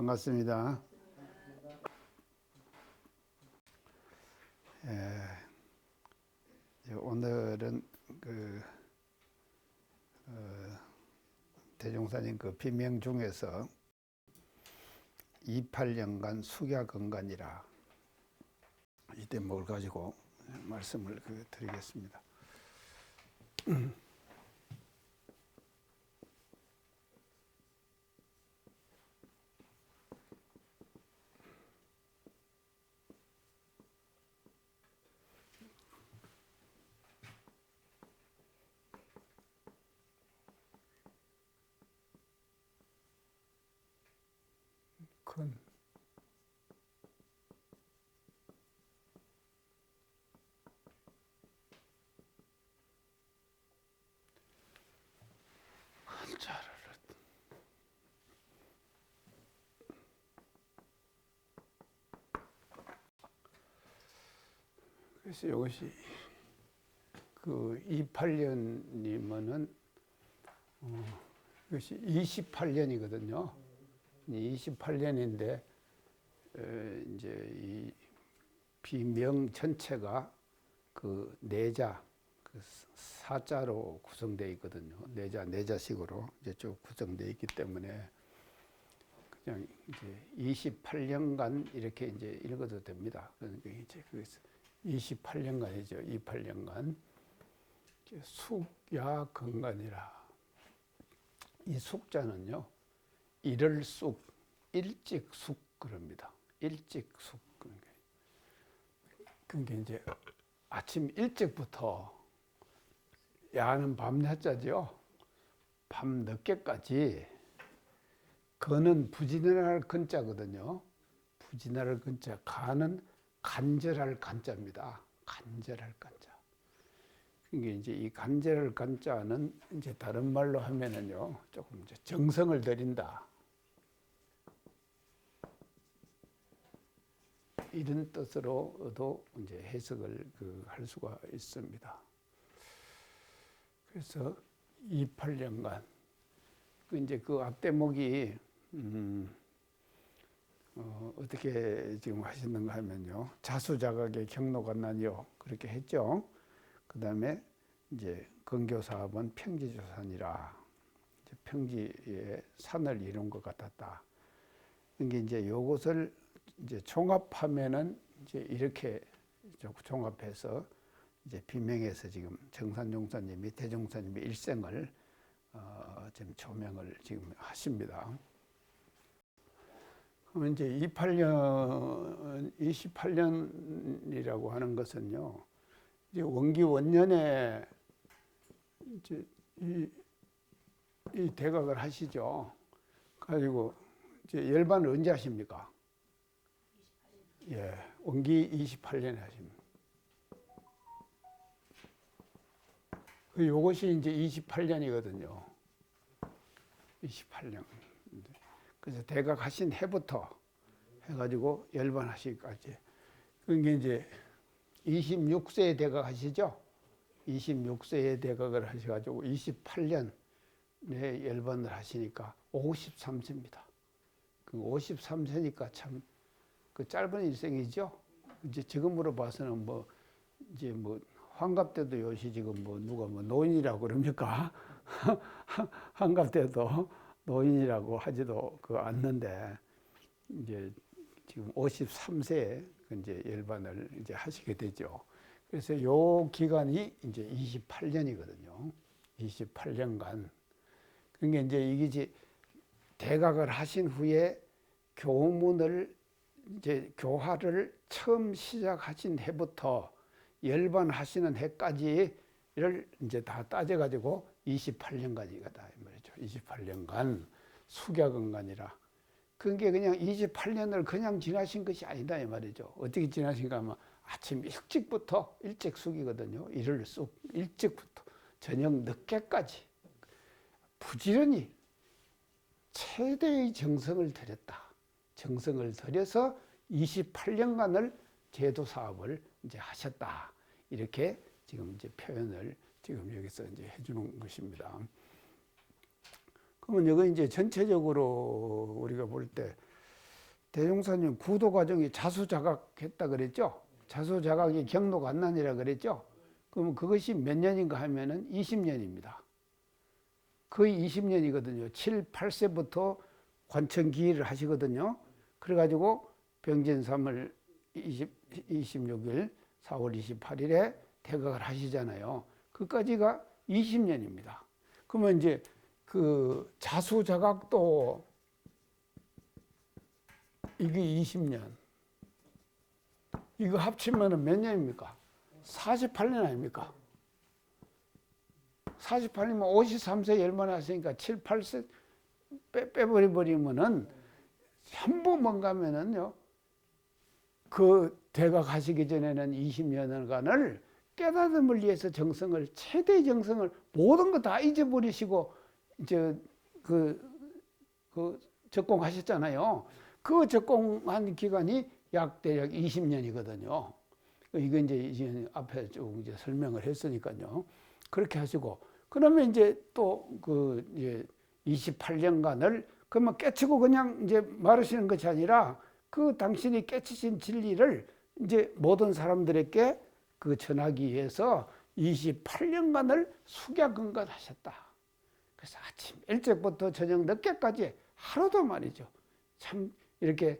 반갑습니다. 오늘은 대종사님 비명 중에서 28년간 숙야건간이라 이 대목을 가지고 말씀을 드리겠습니다. 큰 한자를 그래서 이것이 28년이면은 이것이 28년이거든요. 28년인데 이제 이 비명 전체가 내자 사자로 구성되어 있거든요. 내자식으로 이제 쭉 구성되어 있기 때문에 그냥 이제 28년간 이렇게 이제 읽어도 됩니다. 그러니까 이제 28년간이죠. 28년간 숙야건간이라. 이 숙자는요, 일을 쑥, 일찍 쑥 그럽니다. 일찍 쑥. 그러니까 이제 아침 일찍부터 야는 밤낮자죠. 밤 늦게까지. 거는 부지런할 건자거든요. 부지런할 건자. 가는 간절할 간자입니다. 간절할 간자. 그러니까 이제 이 간절할 간자는 이제 다른 말로 하면은요, 조금 이제 정성을 들인다. 이런 뜻으로도 이제 해석을 할 수가 있습니다. 그래서 28년간 이제 앞대목이 어떻게 지금 하시는가 하면요, 자수자각의 경로가 나뉘어 그렇게 했죠. 그 다음에 이제 건교사업은 평지조산이라, 평지에 산을 이룬 것 같았다. 이게 이제 요것을 이제 종합하면은 이제 이렇게 종합해서 이제 비명에서 지금 정산종사님이 대종사님의 일생을 지금 조명을 지금 하십니다. 그러면 이제 28년이라고 하는 것은요, 이제 원기 원년에 이제 이 대각을 하시죠. 가지고 이제 열반을 언제 하십니까? 28년. 예, 원기 28년에 하십니다. 요것이 이제 28년이거든요. 28년. 그래서 대각 하신 해부터 해가지고 열반 하시기까지. 그게 이제 26세에 대각 하시죠? 26세에 대각을 하셔가지고 28년에 열반을 하시니까 53세입니다. 53세니까 참 짧은 일생이죠? 이제 지금으로 봐서는 이제 환갑 때도 요시 지금 누가 노인이라고 그럽니까? 환갑 때도 노인이라고 하지도 않는데, 이제 지금 53세에 이제 열반을 이제 하시게 되죠. 그래서 요 기간이 이제 28년이거든요. 28년간. 그러니까 이제 이게 대각을 하신 후에 교문을 이제 교화를 처음 시작하신 해부터 열반 하시는 해까지를 이제 다 따져가지고 28년간이다 이 말이죠. 28년간 숙야건간이라. 그게 그냥 28년을 그냥 지나신 것이 아니다 이 말이죠. 어떻게 지나신가 하면 아침 일찍부터 일찍 숙이거든요. 일을 쑥 일찍부터 저녁 늦게까지 부지런히 최대의 정성을 들였다. 정성을 들여서 28년간을 제도 사업을 이제 하셨다. 이렇게 지금 이제 표현을 지금 여기서 이제 해주는 것입니다. 그러면 이거 이제 전체적으로 우리가 볼 때 대종사님 구도 과정이 자수자각했다 그랬죠? 자수자각이 경로관난이라 그랬죠? 그럼 그것이 몇 년인가 하면은 20년입니다. 거의 20년이거든요. 7, 8세부터 관청기일을 하시거든요. 그래가지고 병진 3월 26일, 4월 28일에 퇴각을 하시잖아요. 그까지가 20년입니다. 그러면 이제 그 자수자각도 이게 20년. 이거 합치면 몇 년입니까? 48년 아닙니까? 48년이면 53세 얼마나 하시니까 7, 8세 빼버리면은 전부 뭔가 하면은요, 그 퇴각하시기 전에는 20년간을 깨달음을 위해서 정성을, 최대의 정성을 모든 거 다 잊어버리시고, 이제 적공하셨잖아요. 그 적공한 기간이 대략 20년이거든요. 이거 이제 앞에 쭉 이제 설명을 했으니까요. 그렇게 하시고, 그러면 이제 또 이제 28년간을 그러면 깨치고 그냥 이제 말하시는 것이 아니라 그 당신이 깨치신 진리를 이제 모든 사람들에게 전하기 위해서 28년간을 숙야근간하셨다. 그래서 아침 일찍부터 저녁 늦게까지 하루도 말이죠. 참 이렇게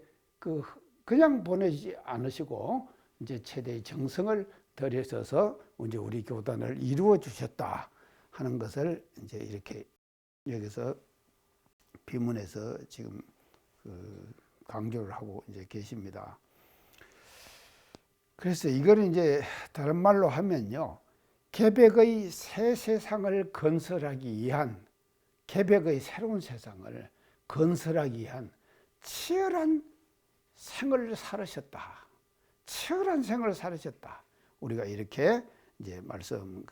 그냥 보내지 않으시고 이제 최대의 정성을 들여서서 이제 우리 교단을 이루어 주셨다 하는 것을 이제 이렇게 여기서 비문에서 지금 강조를 하고 이제 계십니다. 그래서 이걸 이제 다른 말로 하면요, 개벽의 새 세상을 건설하기 위한, 개벽의 새로운 세상을 건설하기 위한 치열한 생을 살으셨다. 치열한 생을 살으셨다. 우리가 이렇게 이제 말씀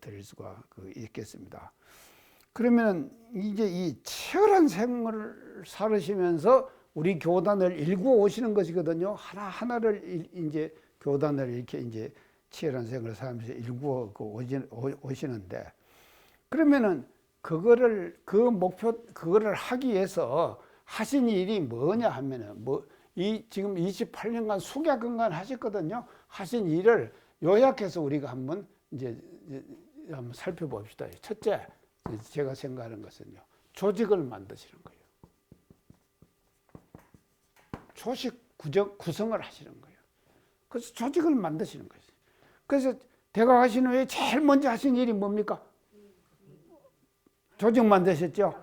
드릴 수가 있겠습니다. 그러면 이제 이 치열한 생을 살으시면서 우리 교단을 일구어 오시는 것이거든요. 하나하나를 이제 교단을 이렇게 이제 치열한 생을 살면서 일구어 오시는데, 그러면은 그거를 하기 위해서 하신 일이 뭐냐 하면은 지금 28년간 숙야근간 하셨거든요. 하신 일을 요약해서 우리가 한번 살펴봅시다. 첫째, 제가 생각하는 것은요, 조직을 만드시는 거예요. 조직 구성을 하시는 거예요. 그래서 조직을 만드시는 거예요. 그래서 퇴각하신 후에 제일 먼저 하신 일이 뭡니까? 조직 만드셨죠?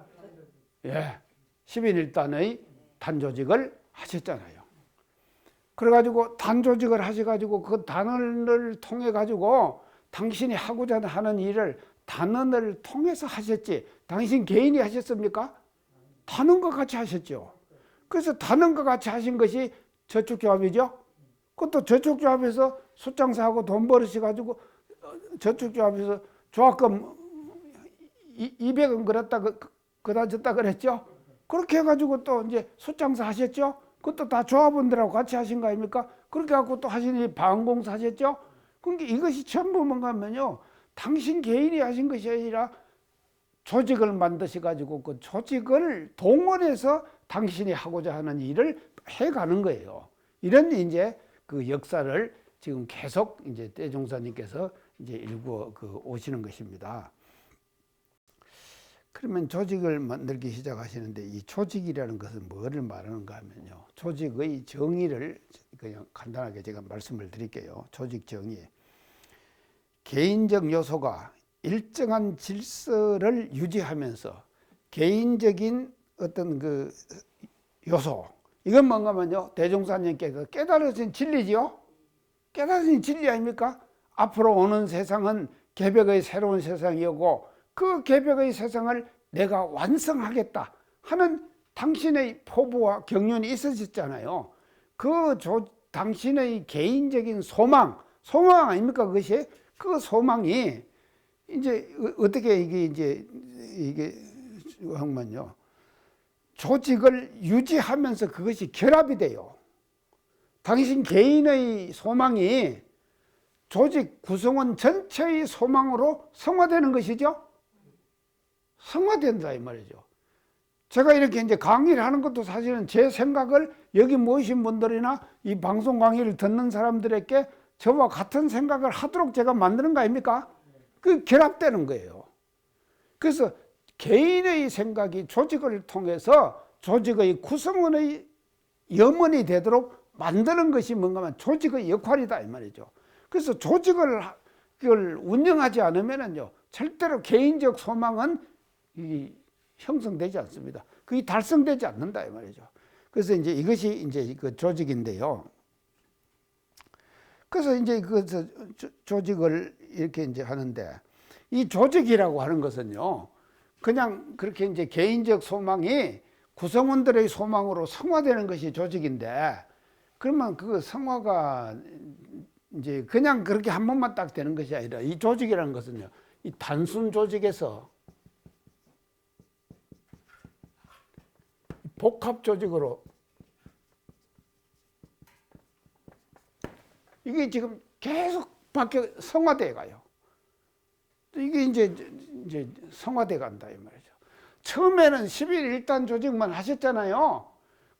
예. 11일단의 단조직을 하셨잖아요. 그래가지고 단조직을 하셔가지고 그 단원을 통해가지고 당신이 하고자 하는 일을 단원을 통해서 하셨지, 당신 개인이 하셨습니까? 단원과 같이 하셨죠. 그래서 단원과 같이 하신 것이 저축조합이죠. 그것도 저축조합에서 숫장사하고 돈 벌으셔가지고 저축조합에서 조합금 200원 그다 줬다 그랬죠. 그렇게 해가지고 또 이제 숫장사 하셨죠. 그것도 다 조합원들하고 같이 하신 거 아닙니까? 그렇게 해갖고 또 하신 일이 방공사 하셨죠. 그러니까 이것이 전부 뭔가 하면요, 당신 개인이 하신 것이 아니라 조직을 만드셔가지고 그 조직을 동원해서 당신이 하고자 하는 일을 해가는 거예요. 이런 이제 그 역사를 지금 계속 이제 대종사님께서 이제 일구어 오시는 것입니다. 그러면 조직을 만들기 시작하시는데, 이 조직이라는 것은 뭐를 말하는가 하면요, 조직의 정의를 그냥 간단하게 제가 말씀을 드릴게요. 조직 정의. 개인적 요소가 일정한 질서를 유지하면서 개인적인 어떤 요소, 이건 뭔가 하면요, 대종사님께서 깨달으신 진리지요. 깨달으신 진리 아닙니까? 앞으로 오는 세상은 개벽의 새로운 세상이었고, 그 개벽의 세상을 내가 완성하겠다 하는 당신의 포부와 경륜이 있으셨잖아요. 당신의 개인적인 소망 아닙니까? 그것이 그 소망이 이제 어떻게 이게 하면요, 조직을 유지하면서 그것이 결합이 돼요. 당신 개인의 소망이 조직 구성원 전체의 소망으로 성화되는 것이죠. 성화된다 이 말이죠. 제가 이렇게 이제 강의를 하는 것도 사실은 제 생각을 여기 모이신 분들이나 이 방송 강의를 듣는 사람들에게 저와 같은 생각을 하도록 제가 만드는 거 아닙니까? 그 결합되는 거예요. 그래서 개인의 생각이 조직을 통해서 조직의 구성원의 염원이 되도록 만드는 것이 뭔가 하면 조직의 역할이다 이 말이죠. 그래서 조직을 그걸 운영하지 않으면은요 절대로 개인적 소망은 형성되지 않습니다. 그게 달성되지 않는다 이 말이죠. 그래서 이제 이것이 이제 그 조직인데요. 그래서 이제 그 조직을 이렇게 이제 하는데 이 조직이라고 하는 것은요 그냥 그렇게 이제 개인적 소망이 구성원들의 소망으로 성화되는 것이 조직인데 그러면 그 성화가 이제 그냥 그렇게 한 번만 딱 되는 것이 아니라 이 조직이라는 것은요 이 단순 조직에서 복합 조직으로 이게 지금 계속 바뀌어 성화돼 가요. 이게 이제 성화돼 간다 이 말이죠. 처음에는 11.1단 조직만 하셨잖아요.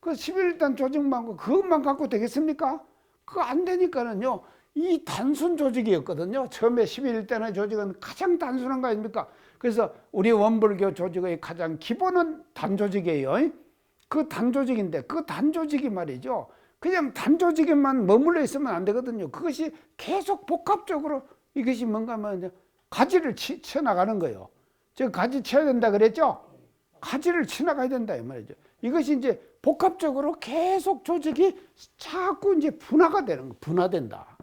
그 11.1단 조직만 그것만 갖고 되겠습니까? 그거 안 되니까는요. 이 단순 조직이었거든요. 처음에 11.1단의 조직은 가장 단순한 거 아닙니까? 그래서 우리 원불교 조직의 가장 기본은 단조직이에요. 그 단조직인데 그 단조직이 말이죠. 그냥 단조직에만 머물러 있으면 안 되거든요. 그것이 계속 복합적으로 이것이 뭔가 하면 가지를 쳐나가는 거예요. 저 가지 쳐야 된다 그랬죠? 가지를 쳐나가야 된다 이 말이죠. 이것이 이제 복합적으로 계속 조직이 자꾸 이제 분화가 되는 거, 분화된다.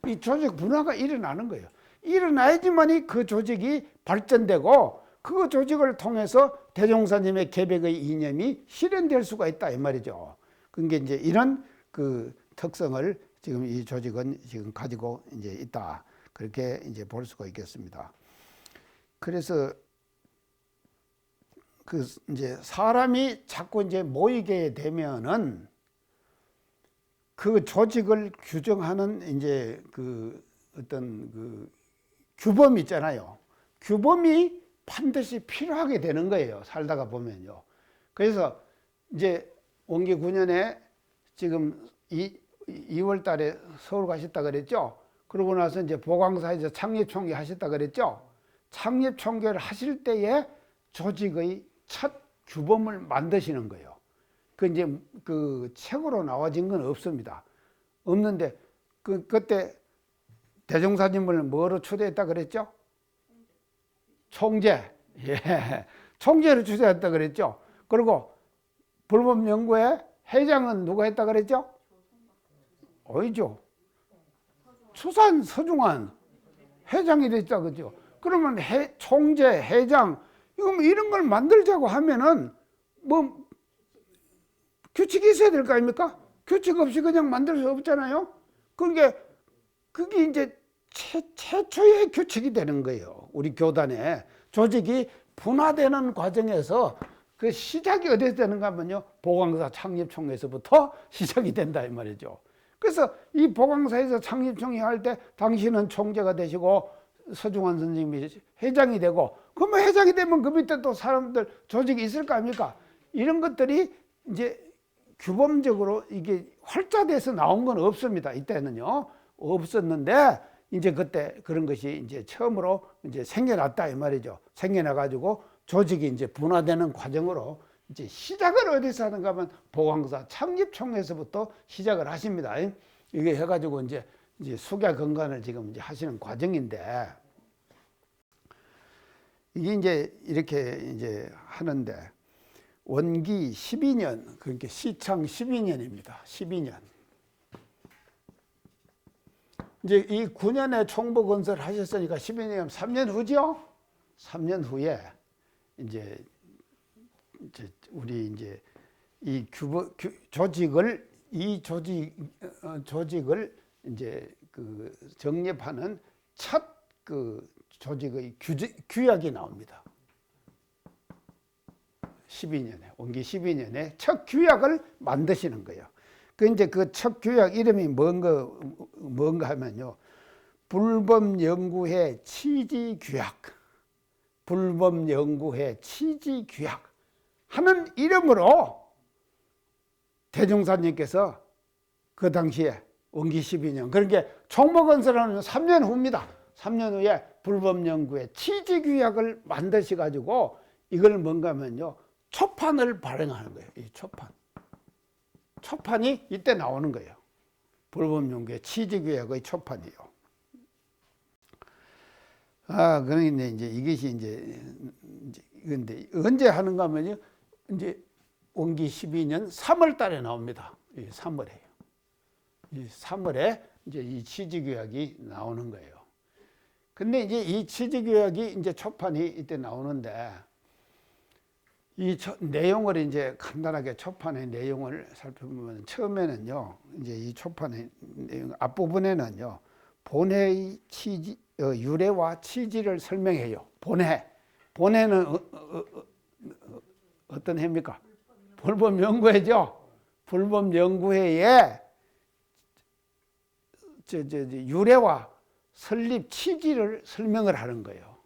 이 조직 분화가 일어나는 거예요. 일어나야지만이 그 조직이 발전되고 그 조직을 통해서 대종사님의 계백의 이념이 실현될 수가 있다 이 말이죠. 그게 이제 이런 그 특성을 지금 이 조직은 지금 가지고 이제 있다. 그렇게 이제 볼 수가 있겠습니다. 그래서 그 이제 사람이 자꾸 이제 모이게 되면은 그 조직을 규정하는 이제 그 어떤 그 규범 있잖아요. 규범이 반드시 필요하게 되는 거예요. 살다가 보면요. 그래서 이제 원기 9년에 지금 2월 달에 서울 가셨다 그랬죠. 그러고 나서 이제 보광사에서 창립총회 하셨다 그랬죠. 창립총회를 하실 때에 조직의 첫 규범을 만드시는 거예요. 그 이제 그 책으로 나와진 건 없습니다. 없는데 그때 대종사님을 뭐로 초대했다 그랬죠? 총재. 예. 총재를 초대했다 그랬죠. 그리고 불법연구회 회장은 누가 했다 그랬죠? 어이죠. 수산 서중환 회장이 됐다 그죠. 그러면 총재, 회장 이런 걸 만들자고 하면은 뭐 규칙이 있어야 될 거 아닙니까? 규칙 없이 그냥 만들 수 없잖아요. 그러니까 그게 이제 최초의 규칙이 되는 거예요. 우리 교단에 조직이 분화되는 과정에서 그 시작이 어디서 되는가 하면요. 보광사 창립총회에서부터 시작이 된다 이 말이죠. 그래서 이 보광사에서 창립총회 할 때 당신은 총재가 되시고 서중환 선생님이 회장이 되고 그러면 회장이 되면 그 밑에 또 사람들 조직이 있을 거 아닙니까? 이런 것들이 이제 규범적으로 이게 활자돼서 나온 건 없습니다. 이때는요. 없었는데 이제 그때 그런 것이 이제 처음으로 이제 생겨났다 이 말이죠. 생겨나 가지고 조직이 이제 분화되는 과정으로 이제 시작을 어디서 하는가 하면 보광사 창립총회에서부터 시작을 하십니다. 이게 해가지고 이제 숙야 건관을 지금 이제 하시는 과정인데 이게 이제 이렇게 이제 하는데 원기 12년 그러니까 시창 12년입니다. 12년. 이제 이 9년에 총보 건설을 하셨으니까 12년 3년 후죠. 3년 후에 이제 우리 이제 이 조직을 이제 그 정립하는 첫 그 조직의 규약이 나옵니다. 12년에 원기 12년에 첫 규약을 만드시는 거예요. 그 이제 그 첫 규약 이름이 뭔가 하면요. 불법연구회 취지규약. 불법연구회 취지규약 하는 이름으로 대종사님께서 그 당시에 원기 12년, 그러니까 총무건설하는 3년 후입니다. 3년 후에 불법연구회 취지규약을 만드셔가지고 이걸 뭔가 하면요, 초판을 발행하는 거예요. 이 초판이 이때 나오는 거예요. 불법연구회 취지규약의 초판이요. 그런데 이제 이것이 근데 언제 하는가 하면요, 이제 원기 12년 3월 달에 나옵니다. 3월에요. 이 3월에 이제 이 취지규약이 나오는 거예요. 근데 이제 이 취지규약이 이제 초판이 이때 나오는데, 이 내용을 이제 간단하게 초판의 내용을 살펴보면, 처음에는요, 이제 이 초판의 내용 앞부분에는요, 본해의 취지, 유래와 취지를 설명해요. 본해는 어떤 해입니까? 불법연구회죠. 불법연구회의 유래와 설립 취지를 설명을 하는 거예요.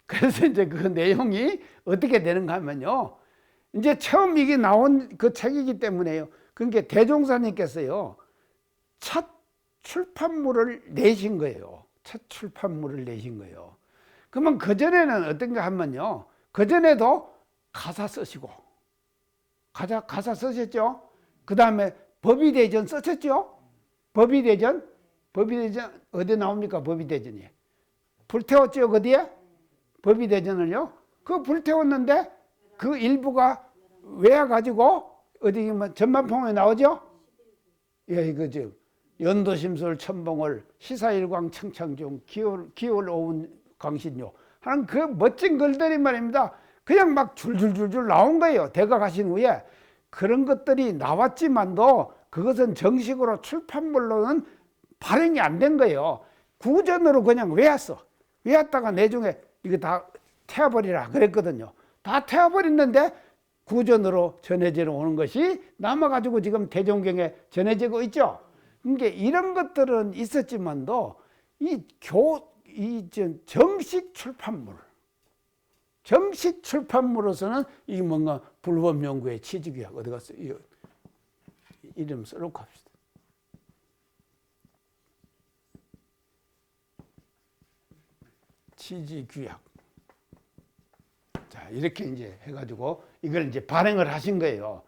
그래서 이제 그 내용이 어떻게 되는가 하면요, 이제 처음 이게 나온 그 책이기 때문에요. 그러니까 대종사님께서요, 첫 출판물을 내신 거예요. 첫 출판물을 내신 거예요. 그러면 그전에는 어떤가 하면요, 그전에도 가사 쓰시고, 가사 쓰셨죠? 그 다음에 법의대전 쓰셨죠? 법의대전 어디 나옵니까? 법의대전이 불태웠죠. 어디에? 법의대전을요. 그 불태웠는데 그 일부가 외워가지고 어디 전반풍에 나오죠? 예, 이거죠. 연도심술 천봉을 시사일광 청창중 기월 오운 강신요 하는 그 멋진 글들이 말입니다. 그냥 막 줄줄줄줄 나온 거예요. 대가 가신 후에 그런 것들이 나왔지만도 그것은 정식으로 출판물로는 발행이 안 된 거예요. 구전으로 그냥 외웠다가 내중에 이거 다 태워버리라 그랬거든요. 다 태워버렸는데 구전으로 전해져 오는 것이 남아가지고 지금 대종경에 전해지고 있죠. 그러니까 이런 것들은 있었지만도 정식 출판물로서는 이 뭔가 불법연구회 취지규약 어디 갔어? 이름 써놓고 합시다. 취지규약. 자, 이렇게 이제 해가지고 이걸 이제 발행을 하신 거예요.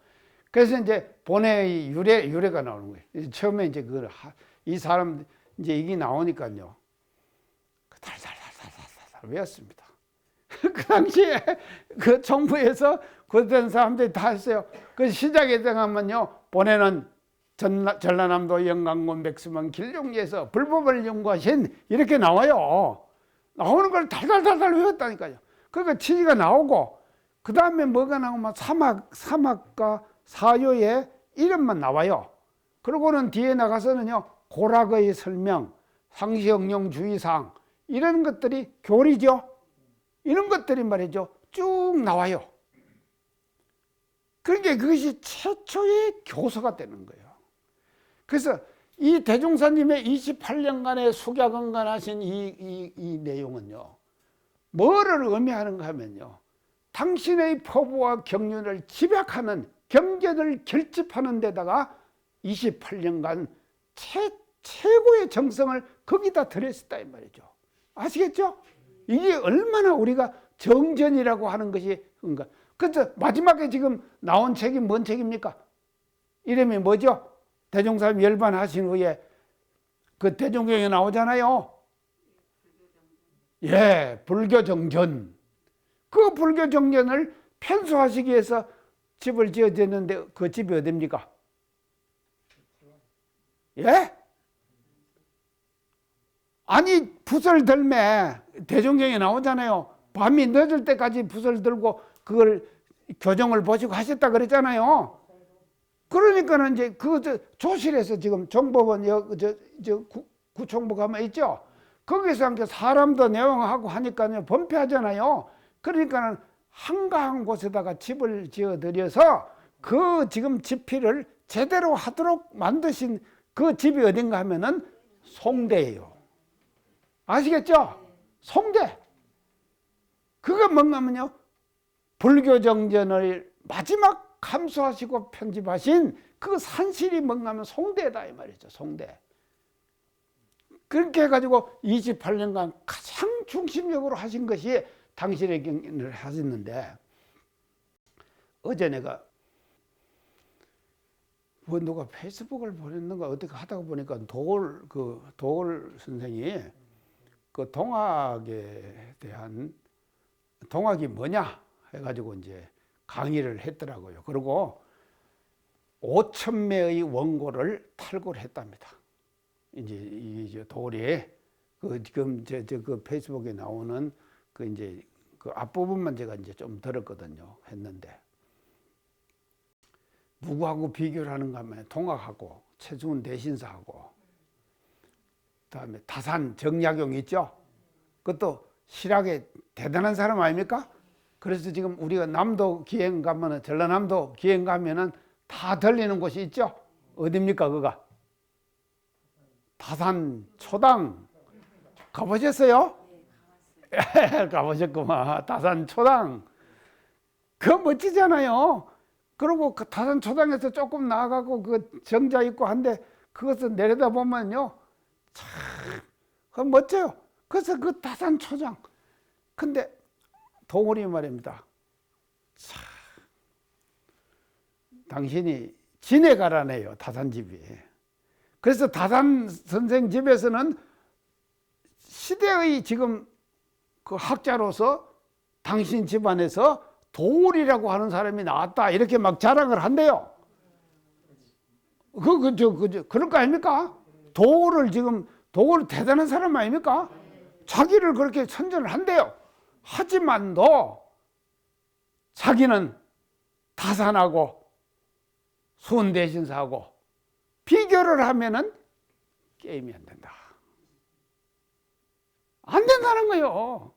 그래서 이제 본의 유래가 나오는 거예요. 처음에 이제 이 사람 이제 이게 나오니까요, 달달달달달달 외웠습니다. 그 당시에 그 정부에서 그된 사람들이 다 했어요. 그 시작에 들어가면요, 본에는 전라남도 영광군 백수만 길종리에서 불법을 연구하신 이렇게 나와요. 나오는 걸 달달달달 외웠다니까요. 그러니까 취지가 나오고, 그 다음에 뭐가 나오면 사막과 사요의 이름만 나와요. 그러고는 뒤에 나가서는요, 고락의 설명, 상시형용 주의사항, 이런 것들이 교리죠. 이런 것들이 말이죠, 쭉 나와요. 그러니까 그것이 최초의 교서가 되는 거예요. 그래서 이 대종사님의 28년간의 숙야건간하신 이 내용은요, 뭐를 의미하는가 하면요, 당신의 포부와 경륜을 집약하는, 경전을 결집하는 데다가 28년간 최고의 정성을 거기다 들였다 이 말이죠. 아시겠죠? 이게 얼마나 우리가 정전이라고 하는 것이 그런가. 그래서 마지막에 지금 나온 책이 뭔 책입니까? 이름이 뭐죠? 대종사님 열반하신 후에 그 대종경에 나오잖아요. 예, 불교정전. 그 불교정전을 편수하시기 위해서 집을 지어졌는데 그 집이 어디입니까? 예? 아니, 붓을 들매 대종경에 나오잖아요. 밤이 늦을 때까지 붓을 들고 그걸 교정을 보시고 하셨다 그랬잖아요. 그러니까는 이제 그 조실에서 지금 정법원 구청부 가면 있죠. 거기서 함께 사람도 내용하고 하니까요, 범패하잖아요. 그러니까는 한가한 곳에다가 집을 지어드려서 그 지금 집필을 제대로 하도록 만드신 그 집이 어딘가 하면은 송대예요. 아시겠죠? 송대. 그거 뭔가면요, 불교 정전을 마지막 감수하시고 편집하신 그 산실이 뭔가면 송대다 이 말이죠. 송대. 그렇게 해가지고 28년간 가장 중심적으로 하신 것이 당신의 경전을 하셨는데, 어제 내가 뭐 누가 페이스북을 보냈는가 어떻게 하다가 보니까 도올 선생이 그 동학에 대한, 동학이 뭐냐 해가지고 이제 강의를 했더라고요. 그리고 5,000매의 원고를 탈고를 했답니다. 이제 도올이 지금 그 페이스북에 나오는 이제 그 앞부분만 제가 이제 좀 들었거든요. 했는데 누구하고 비교를 하는가 하면 동학하고 최승훈 대신사하고, 그다음에 다산 정약용 있죠. 그것도 실학에 대단한 사람 아닙니까? 그래서 지금 우리가 남도 기행 가면은, 전라남도 기행 가면은 다 들리는 곳이 있죠. 어딥니까 그가? 다산 초당 가보셨어요? 가보셨구만. 다산 초당 그거 멋지잖아요. 그리고 그 다산 초당에서 조금 나아가고 그 정자 있고 한데 그것을 내려다 보면요, 참 멋져요. 그래서 그 다산 초장. 근데 도울이 말입니다. 참, 당신이 지내가라네요, 다산 집이. 그래서 다산 선생 집에서는 시대의 지금 그 학자로서 당신 집안에서 도울이라고 하는 사람이 나왔다, 이렇게 막 자랑을 한대요. 그럴 거 아닙니까? 도울 대단한 사람 아닙니까? 자기를 그렇게 선전을 한대요. 하지만도 자기는 다산하고 수원대신사하고 비교를 하면은 게임이 안 된다. 안 된다는 거예요.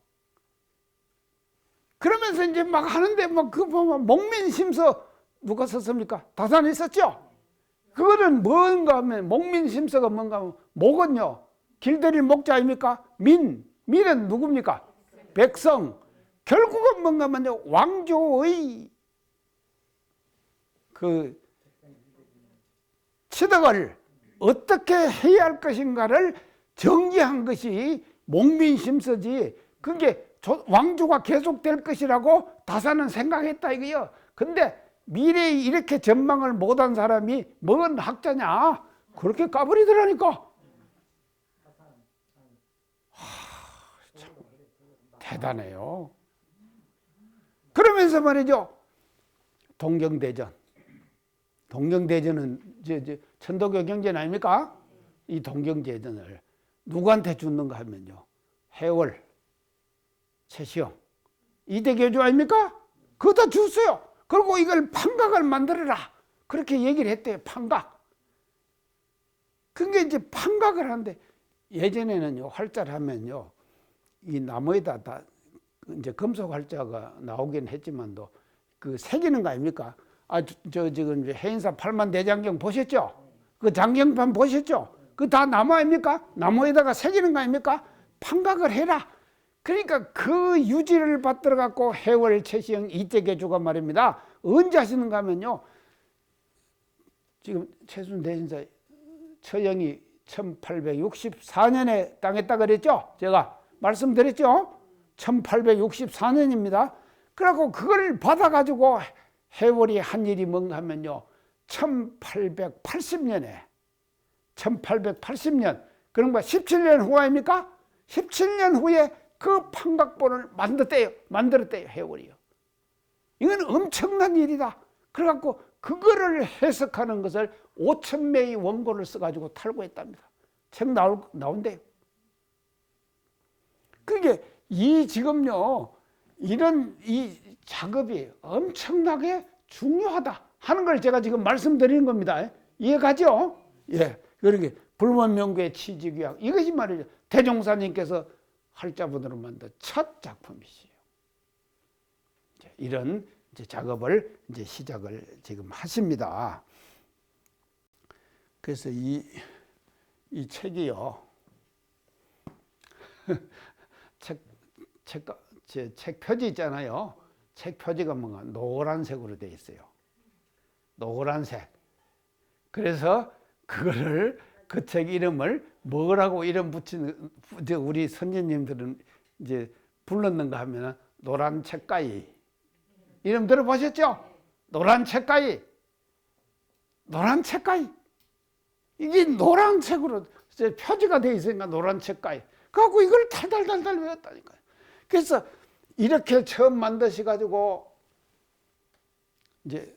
그러면서 이제 막 하는데 막 그 보면 목민심서 누가 썼습니까? 다산에 있었죠? 그거는 뭔가 하면 목민심서가 뭔가 하면 목은요, 길들일 목자 아닙니까? 민은 누굽니까? 백성. 결국은 뭔가 하면 왕조의 그 치덕을 어떻게 해야 할 것인가를 정리한 것이 목민심서지, 그게 왕조가 계속될 것이라고 다산은 생각했다 이거요. 근데 미래에 이렇게 전망을 못한 사람이 뭔 학자냐, 그렇게 까버리더라니까. 참 대단해요. 그러면서 말이죠, 동경대전은 천도교 경전 아닙니까? 이 동경대전을 누구한테 줬는가 하면요, 해월, 최시영, 이대교주 아닙니까? 그거 다 줬어요. 그리고 이걸 판각을 만들어라, 그렇게 얘기를 했대요. 판각. 그게 이제 판각을 하는데, 예전에는요, 활자를 하면요, 이 나무에다 다 이제 금속 활자가 나오긴 했지만도 그 새기는 거 아닙니까? 지금 해인사 8만 대장경 보셨죠? 그 장경판 보셨죠? 그 다 나무 아닙니까? 나무에다가 새기는 거 아닙니까? 판각을 해라. 그러니까 그 유지를 받들어 갖고 해월, 최시영, 이태계주가 말입니다. 언제 하시는가 하면요, 지금 최순 대신사 처형이 1864년에 당했다 그랬죠? 제가 말씀드렸죠? 1864년입니다. 그래갖고 그걸 받아가지고 해월이 한 일이 뭔가 하면요, 1880년에 1880년, 그런가 17년 후 아닙니까? 17년 후에 그 판각본을 만들었대요, 해월이요. 이건 엄청난 일이다. 그래갖고 그거를 해석하는 것을 5,000매의 원고를 써가지고 탈고했답니다. 책 나온대요. 그게 지금요, 이런 이 작업이 엄청나게 중요하다 하는 걸 제가 지금 말씀드리는 겁니다. 이해가죠? 예. 그렇게 불문명구의 취지규약, 이것이 말이죠, 대종사님께서 활자본으로 만든 첫 작품이시요. 이런 이제 작업을 이제 시작을 지금 하십니다. 그래서 이 책이요, 제 책 표지 있잖아요. 책 표지가 뭔가 노란색으로 되어 있어요. 노란색. 그래서 그거를 그 책 이름을 뭐라고 이름 붙이는 우리 선생님들은 이제 불렀는가 하면은 노란 책가위. 이름 들어보셨죠? 노란 책가위. 노란 책가위. 이게 노란색으로 표지가 되어 있으니까 노란 책가위. 그래갖고 이걸 달달달달 외웠다니까요. 그래서 이렇게 처음 만드셔가지고 이제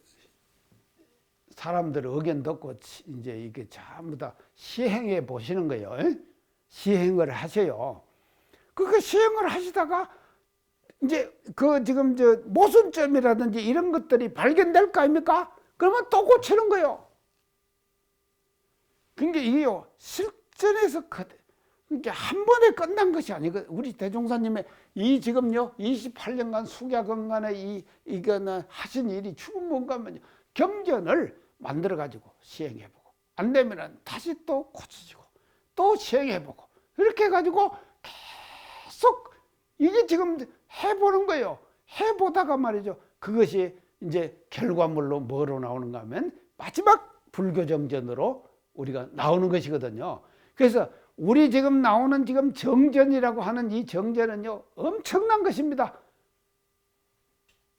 사람들 의견 듣고 이제 이게 전부 다 시행해 보시는 거예요. 시행을 하세요. 그 시행을 하시다가 이제 그 지금 저 모순점이라든지 이런 것들이 발견될 거 아닙니까? 그러면 또 고치는 거예요. 그러니까 이게요 실전에서 그러니까 한 번에 끝난 것이 아니고 우리 대종사님의 이 지금요 28년간 숙야건간의 이거는 하신 일이 죽은 뭔가면요 경전을 만들어 가지고 시행해보고 안 되면은 다시 또 고쳐지고 또 시행해보고 이렇게 해가지고 계속 이게 지금 해보는 거예요. 해보다가 말이죠. 그것이 이제 결과물로 뭐로 나오는가 하면 마지막 불교정전으로 우리가 나오는 것이거든요. 그래서 우리 지금 나오는 지금 정전이라고 하는 이 정전은요 엄청난 것입니다.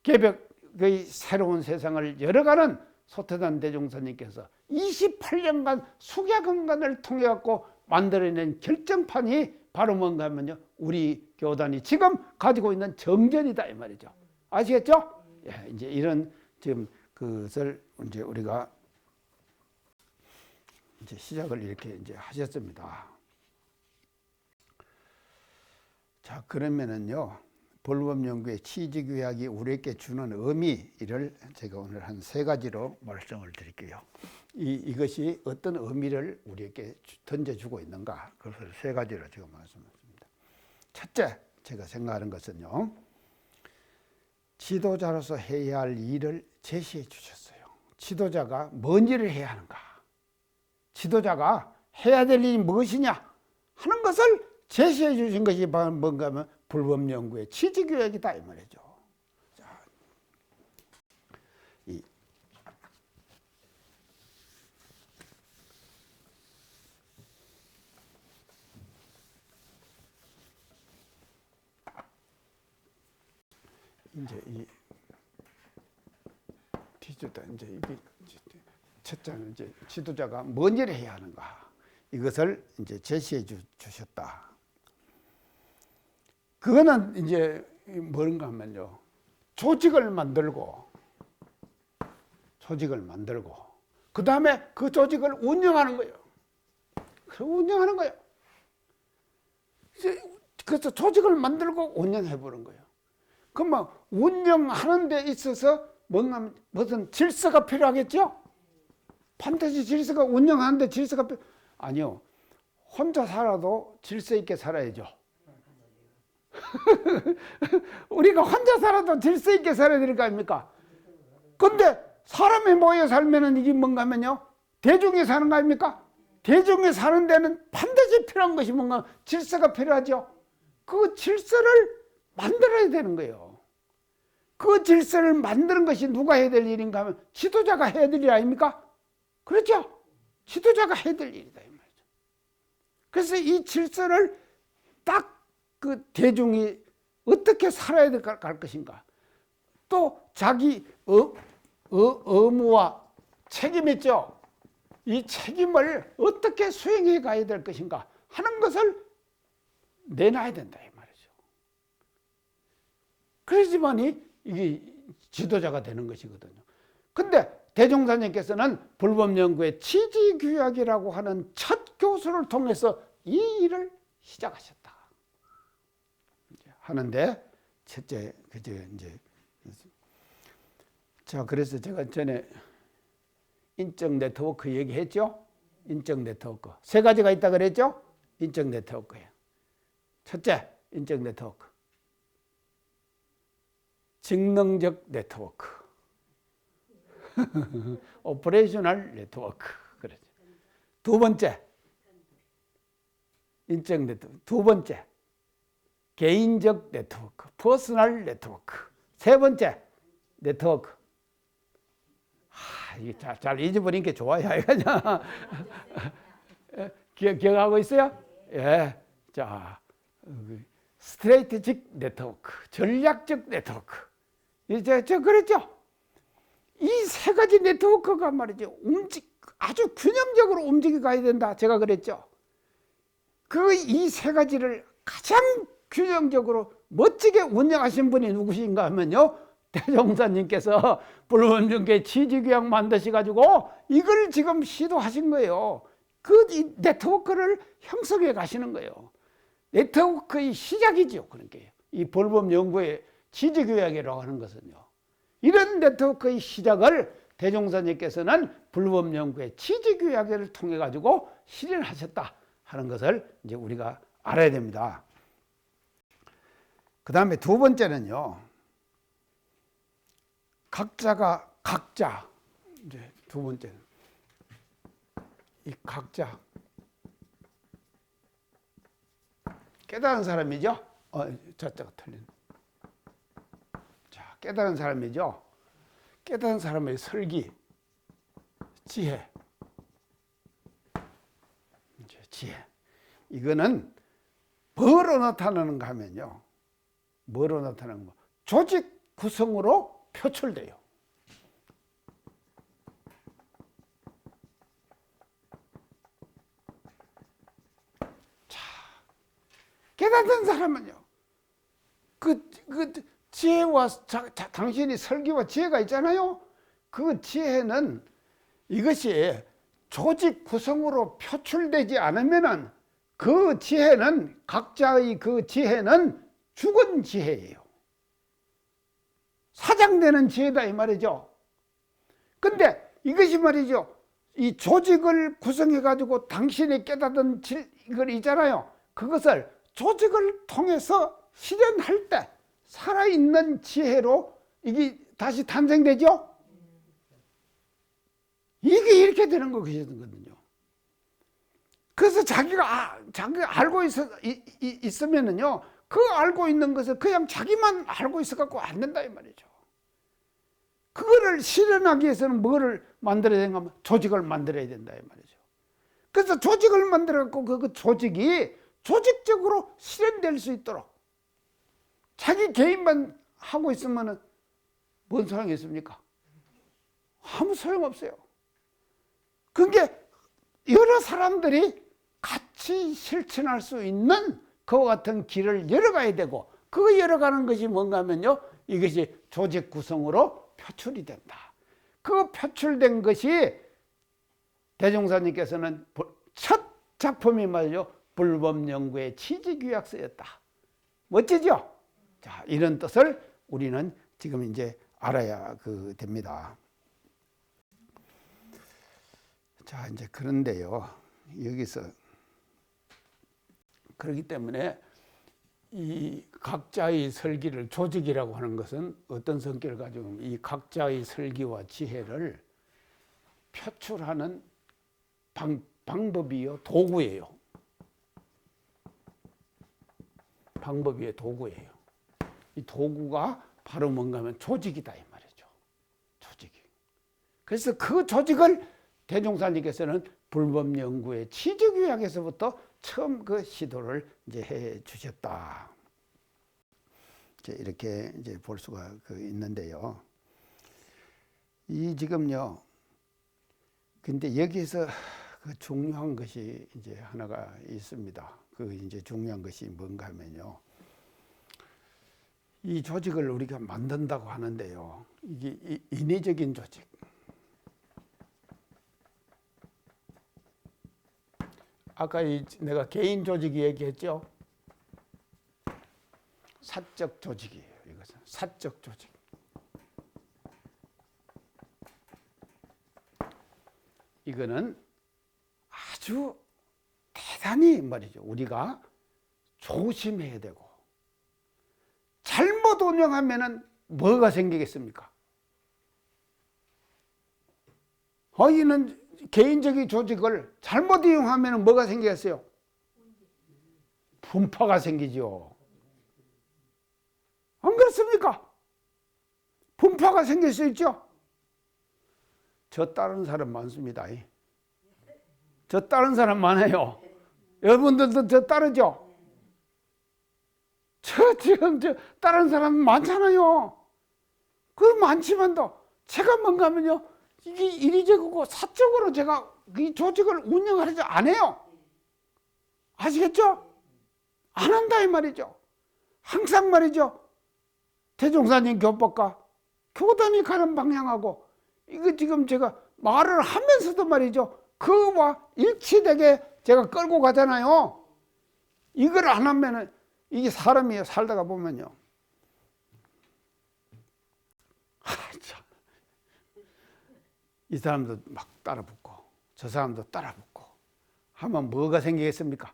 개벽의 새로운 세상을 열어가는 소태단 대종사님께서 28년간 숙야건간을 통해 갖고 만들어낸 결정판이 바로 뭔가 하면요 우리 교단이 지금 가지고 있는 정전이다 이 말이죠. 아시겠죠? 예, 이제 이런 지금 그것을 이제 우리가 이제 시작을 이렇게 이제 하셨습니다. 자, 그러면은요 불법연구의 취지규약이 우리에게 주는 의미를 제가 오늘 한 3가지로 말씀을 드릴게요. 이것이 어떤 의미를 우리에게 던져주고 있는가 그것을 3가지로 제가 말씀드립니다. 첫째, 제가 생각하는 것은요 지도자로서 해야 할 일을 제시해 주셨어요. 지도자가 뭔 일을 해야 하는가, 지도자가 해야 될 일이 무엇이냐 하는 것을 제시해 주신 것이 뭔가 하면 불법연구의 취지교육이다 이 말이죠. 자, 이제 이 뒤주다 이제 이게 첫째는 이제 지도자가 뭔 일을 해야 하는가 이것을 이제 제시해 주셨다. 그거는 이제 뭔가 하면요 조직을 만들고 그 다음에 그 조직을 운영하는 거예요. 운영하는 거예요. 그래서 조직을 만들고 운영해 보는 거예요. 그러면 운영하는 데 있어서 뭔가 무슨 질서가 필요하겠죠? 반드시 질서가 운영하는 데 질서가 아니요. 혼자 살아도 질서 있게 살아야죠. 우리가 혼자 살아도 질서 있게 살아야 될 거 아닙니까? 근데 사람이 모여 살면은 이게 뭔가 하면요 대중이 사는 거 아닙니까? 대중이 사는 데는 반드시 필요한 것이 뭔가 질서가 필요하죠. 그 질서를 만들어야 되는 거예요. 그 질서를 만드는 것이 누가 해야 될 일인가 하면 지도자가 해야 될 일 아닙니까? 그렇죠? 지도자가 해야 될 일이다 이 말이죠. 그래서 이 질서를 딱 그 대중이 어떻게 살아야 갈 것인가, 또 자기 의무와 책임 있죠. 이 책임을 어떻게 수행해 가야 될 것인가 하는 것을 내놔야 된다 이 말이죠. 그래야지만이 이게 지도자가 되는 것이거든요. 근데 대종사님께서는 불법연구의 취지규약이라고 하는 첫 교수를 통해서 이 일을 시작하셨다 하는데, 첫째 그저 이제 자 그래서 제가 전에 인적 네트워크 얘기했죠. 인적 네트워크 3가지가 있다 그랬죠. 인적 네트워크예요. 첫째, 인적 네트워크. 직능적 네트워크. 오퍼레이셔널 네트워크. 그러죠. 두 번째, 인적 네트워크. 두 번째, 개인적 네트워크, 퍼스널 네트워크. 세 번째, 네트워크. 이게 잘 잊어버린 게 좋아요. 기억하고 있어요? 예. 자, 스트레이트직 네트워크, 전략적 네트워크. 이제 저 그랬죠? 이 세 가지 네트워크가 말이죠. 아주 균형적으로 움직여 가야 된다. 제가 그랬죠? 그 이 세 가지를 가장 균형적으로 멋지게 운영하신 분이 누구신가 하면요. 대종사님께서 불법명계 취지규약 만드셔가지고 이걸 지금 시도하신 거예요. 그 네트워크를 형성해 가시는 거예요. 네트워크의 시작이죠. 그러니까 이 불법연구의 취지규약이라고 하는 것은요. 이런 네트워크의 시작을 대종사님께서는 불법연구의 취지규약을 통해 가지고 실현하셨다 하는 것을 이제 우리가 알아야 됩니다. 그 다음에 두 번째는요. 각자 이제 두 번째는 이 각자 깨달은 사람이죠. 자자가 틀린. 자, 깨달은 사람이죠. 깨달은 사람의 설기, 지혜, 이제 지혜. 이거는 뭐로 나타나는가 하면요. 뭐로 나타나는 거? 조직 구성으로 표출돼요. 자, 깨닫는 사람은요. 그 지혜와 당신이 설계와 지혜가 있잖아요. 그 지혜는 이것이 조직 구성으로 표출되지 않으면은 그 지혜는 각자의 그 지혜는 죽은 지혜예요. 사장되는 지혜다 이 말이죠. 근데 이것이 말이죠. 이 조직을 구성해 가지고 당신이 깨닫은 이걸 있잖아요. 그것을 조직을 통해서 실현할 때 살아있는 지혜로 이게 다시 탄생되죠. 이게 이렇게 되는 거거든요. 그래서 자기가 알고 있으면은요, 그 알고 있는 것을 그냥 자기만 알고 있어 갖고 안 된다 이 말이죠. 그거를 실현하기 위해서는 뭐를 만들어야 되는가 하면 조직을 만들어야 된다 이 말이죠. 그래서 조직을 만들어 갖고 그 조직이 조직적으로 실현될 수 있도록 자기 개인만 하고 있으면은 뭔 소용이 있습니까? 아무 소용 없어요. 그게 여러 사람들이 같이 실천할 수 있는 그와 같은 길을 열어가야 되고, 그 열어가는 것이 뭔가 하면요, 이것이 조직 구성으로 표출이 된다. 그 표출된 것이 대종사님께서는 첫 작품이 말이죠, 불법연구의 취지규약서였다. 멋지죠? 자, 이런 뜻을 우리는 지금 이제 알아야 됩니다. 자, 이제 그런데요, 여기서 그렇기 때문에 이 각자의 설기를 조직이라고 하는 것은 어떤 성격을 가지고 이 각자의 설기와 지혜를 표출하는 방법이요, 도구예요. 방법이요, 도구예요. 이 도구가 바로 뭔가 하면 조직이다 이 말이죠. 조직이. 그래서 그 조직을 대종사님께서는 불법연구의 취지규약에서부터 처음 그 시도를 이제 해 주셨다. 이렇게 이제 볼 수가 있는데요. 이 지금요. 근데 여기서 그 중요한 것이 이제 하나가 있습니다. 그 이제 중요한 것이 뭔가 하면요. 이 조직을 우리가 만든다고 하는데요. 이게 인위적인 조직. 아까 내가 개인 조직 얘기했죠. 사적 조직이에요. 이것은 사적 조직. 이거는 아주 대단히 말이죠. 우리가 조심해야 되고, 잘못 운영하면은 뭐가 생기겠습니까? 이는 개인적인 조직을 잘못 이용하면 뭐가 생기겠어요? 분파가 생기죠. 안 그렇습니까? 분파가 생길 수 있죠. 저 따르는 사람 많습니다. 저 따르는 사람 많아요. 여러분들도 저 따르죠? 지금 따르는 사람 많잖아요. 그 많지만도 제가 뭔가 하면요, 이게 이리저리고 사적으로 제가 이 조직을 운영하지 안 해요. 아시겠죠? 안 한다 이 말이죠. 항상 말이죠. 대종사님 교법과 교단이 가는 방향하고 이거 지금 제가 말을 하면서도 말이죠. 그와 일치되게 제가 끌고 가잖아요. 이걸 안 하면은 이게 사람이 살다가 보면요. 이 사람도 막 따라 붙고 저 사람도 따라 붙고 하면 뭐가 생기겠습니까?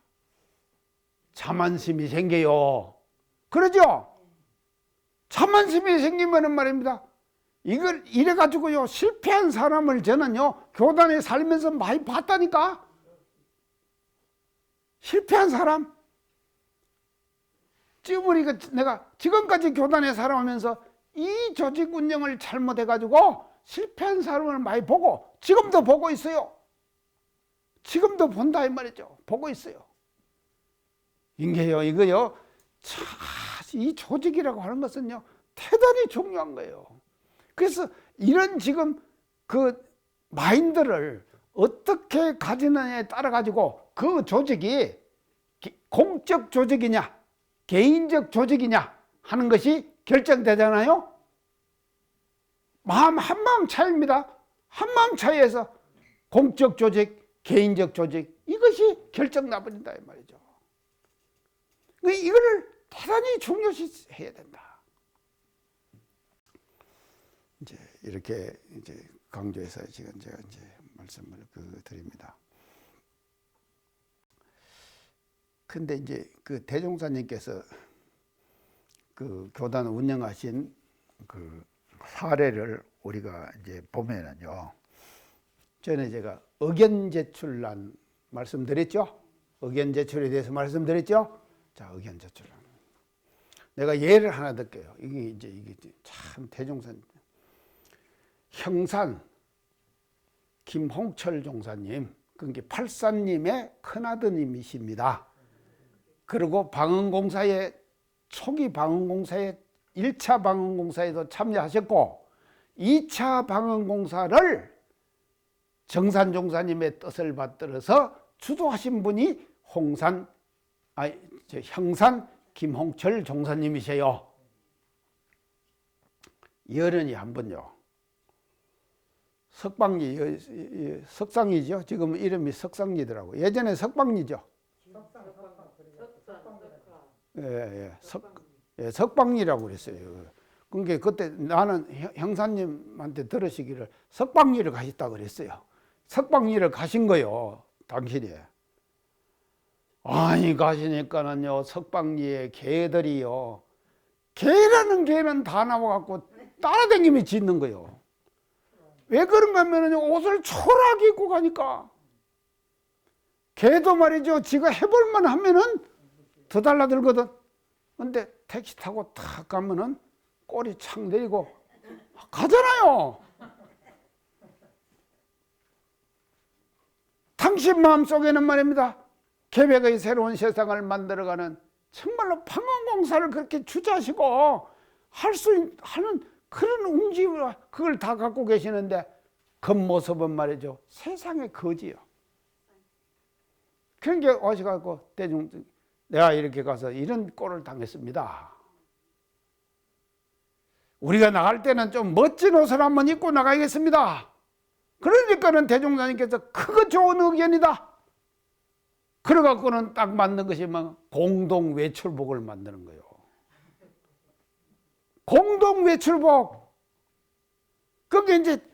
자만심이 생겨요. 그러죠? 자만심이 생기면은 말입니다. 이걸 이래가지고요, 실패한 사람을 저는요, 교단에 살면서 많이 봤다니까? 실패한 사람? 지금 우리가 내가 지금까지 교단에 살아오면서 이 조직 운영을 잘못해가지고 실패한 사람을 많이 보고 지금도 보고 있어요. 지금도 본다 이 말이죠. 보고 있어요. 이게요, 이거요, 참, 이 조직이라고 하는 것은요, 대단히 중요한 거예요. 그래서 이런 지금 그 마인드를 어떻게 가지느냐에 따라 가지고 그 조직이 공적 조직이냐 개인적 조직이냐 하는 것이 결정되잖아요. 마음 한마음 차이입니다. 한마음 차이에서 공적 조직, 개인적 조직 이것이 결정 나버린다 이 말이죠. 이거를 대단히 중요시 해야 된다. 이제 이렇게 이제 강조해서 지금 제가 이제 말씀을 드립니다. 근데 이제 그 대종사님께서 그 교단 운영하신 그 사례를 우리가 이제 보면은요, 전에 제가 의견 제출란 말씀드렸죠? 의견 제출에 대해서 말씀드렸죠? 자, 의견 제출란. 내가 예를 하나 들게요. 이게 참 대종사님. 형산 김홍철 종사님, 그게 팔사님의 큰아드님이십니다. 그리고 방언공사에 초기 방언공사에 1차 방언공사에도 참여하셨고 2차 방언공사를 정산 종사님의 뜻을 받들어서 주도하신 분이 형산 김홍철 종사님이세요. 여련이 한 번요. 석상이죠. 지금 이름이 석상리더라고. 예전에 석방리죠. 석방리라고 그랬어요. 그러니까 그때 나는 형사님한테 들으시기를 석방리를 가셨다 그랬어요. 석방리를 가신 거요, 당신이. 아니 가시니까는요, 석방리에 개들이요, 개라는 개는 다 나와갖고 따라다니며 짖는 거요. 왜 그런가 하면 옷을 초라하게 입고 가니까. 걔도 말이죠, 지가 해볼만 하면은 더 달라들거든. 근데 택시 타고 탁 가면은 꼬리 착 내리고 가잖아요. 당신 마음속에는 말입니다, 계획의 새로운 세상을 만들어가는 정말로 방언공사를 그렇게 주저하시고 할 수 하는 그런 움직임을 그걸 다 갖고 계시는데 겉모습은 말이죠, 세상의 거지요. 그런 게 오셔갖고 내가 이렇게 가서 이런 꼴을 당했습니다. 우리가 나갈 때는 좀 멋진 옷을 한번 입고 나가야겠습니다. 그러니까는 대종사님께서 그거 좋은 의견이다. 그래갖고는 딱 만든 것이 막 공동 외출복을 만드는 거예요. 공동 외출복. 그게 이제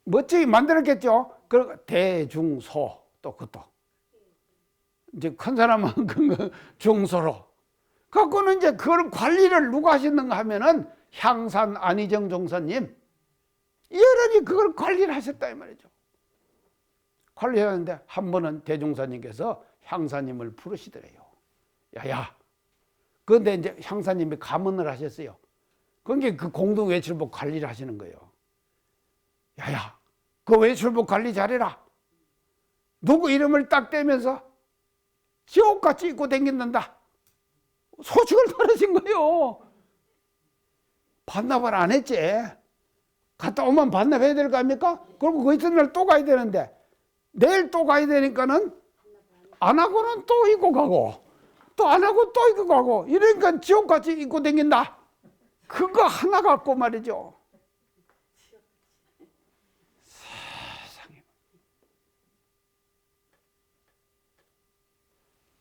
멋지게 만들었겠죠. 그리고 대중소 또 그것도 이제 큰 사람은 그 중소로. 갖고는 이제 그걸 관리를 누가 하시는가 하면은 향산 안희정 종사님, 여러분이 그걸 관리를 하셨다 이 말이죠. 관리하는데 한 번은 대종사님께서 향사님을 부르시더래요. 야야, 그런데 이제 형사님이 감언을 하셨어요. 그러니까 그 공동외출복 관리를 하시는 거예요. 야야, 그 외출복 관리 잘해라. 누구 이름을 딱 떼면서 지옥같이 입고 다닌단다. 소식을 들으신 거예요. 반납을 안 했지. 갔다 오면 반납해야 될 거 아닙니까? 그리고 그 이튿날 또 가야 되는데 내일 또 가야 되니까는 안 하고는 또 입고 가고 또 안 하고 또 입고 가고 이러니까 지옥같이 입고 다닌다. 그거 하나 갖고 말이죠. 세상에.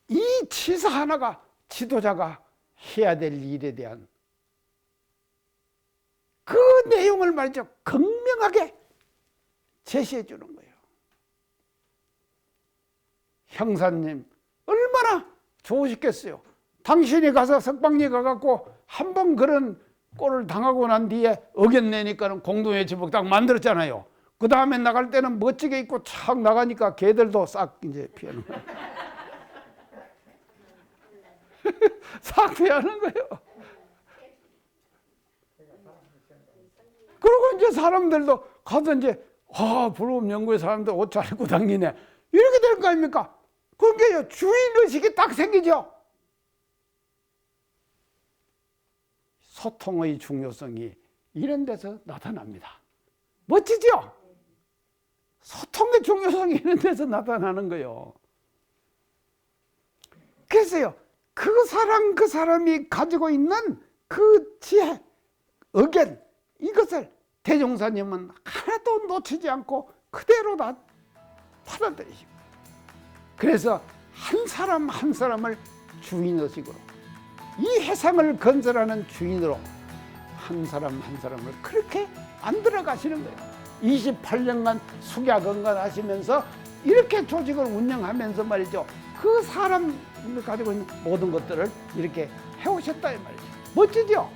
이 치사 하나가 지도자가 해야 될 일에 대한 그 내용을 말이죠. 극명하게 제시해 주는 거예요. 형사님 얼마나 좋으셨겠어요. 당신이 가서 석방리 가갖고 한 번 그런 꼴을 당하고 난 뒤에 어겼내니까는 공동외출복 딱 만들었잖아요. 그 다음에 나갈 때는 멋지게 입고 착 나가니까 개들도 싹 이제 피하는 거예요. 싹 피하는 거예요. 그리고 이제 사람들도 가서 이제 불법 연구의 사람들 옷 잘 입고 다니네. 이렇게 될 거 아닙니까? 그게 주인의식이 딱 생기죠. 소통의 중요성이 이런 데서 나타납니다. 멋지죠? 소통의 중요성이 이런 데서 나타나는 거예요. 그래서요, 그 사람이 가지고 있는 그 지혜, 의견, 이것을 대종사님은 하나도 놓치지 않고 그대로 다 받아들이시고, 그래서 한 사람 한 사람을 주인의식으로, 이 해상을 건설하는 주인으로 한 사람 한 사람을 그렇게 만들어 가시는 거예요. 28년간 숙야건건 하시면서 이렇게 조직을 운영하면서 말이죠, 그 사람이 가지고 있는 모든 것들을 이렇게 해오셨다 이 말이죠. 멋지죠?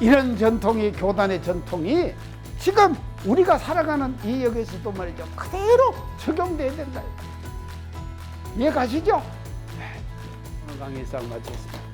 이런 전통이, 교단의 전통이 지금 우리가 살아가는 이 역에서도 말이죠, 그대로 적용돼야 된다. 이해 가시죠? 네. 오늘 강의 이상 마치겠습니다.